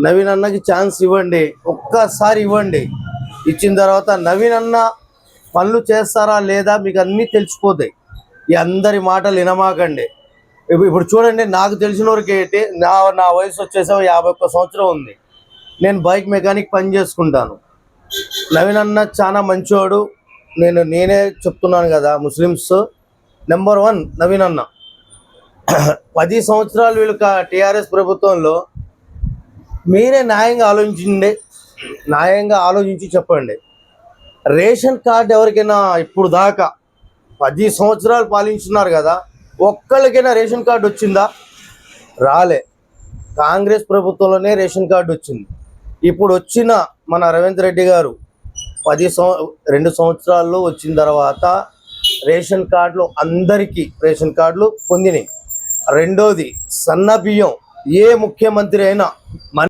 నవీన్ అన్నకి ఛాన్స్ ఇవ్వండి, ఒక్కసారి ఇవ్వండి. ఇచ్చిన తర్వాత నవీన్ అన్న పనులు చేస్తారా లేదా మీకు అన్నీ తెలిసిపోతాయి. ఈ అందరి మాటలు వినమాకండి. ఇప్పుడు చూడండి, నాకు తెలిసిన వరకు ఏంటి, నా వయసు వచ్చేసా 51 సంవత్సరం ఉంది. నేను బైక్ మెకానిక్ పని చేసుకుంటాను. నవీన్ అన్న చాలా మంచివాడు. నేనే చెప్తున్నాను కదా, ముస్లిమ్స్ నెంబర్ 1 నవీన్ అన్న. 10 సంవత్సరాలు వీళ్ళు టీఆర్ఎస్ ప్రభుత్వంలో మీరే న్యాయంగా ఆలోచించి చెప్పండి. రేషన్ కార్డు ఎవరికైనా ఇప్పుడు దాకా 10 సంవత్సరాలు పాలించున్నారు కదా, ఒక్కళ్ళకైనా రేషన్ కార్డు వచ్చిందా? రాలే. కాంగ్రెస్ ప్రభుత్వంలోనే రేషన్ కార్డు వచ్చింది. ఇప్పుడు వచ్చిన మన రేవంత్ రెడ్డి గారు 2 సంవత్సరాల్లో వచ్చిన తర్వాత రేషన్ కార్డులు అందరికీ రేషన్ కార్డులు పొందినాయి. రెండోది, సన్న బియ్యం ఏ ముఖ్యమంత్రి అయినా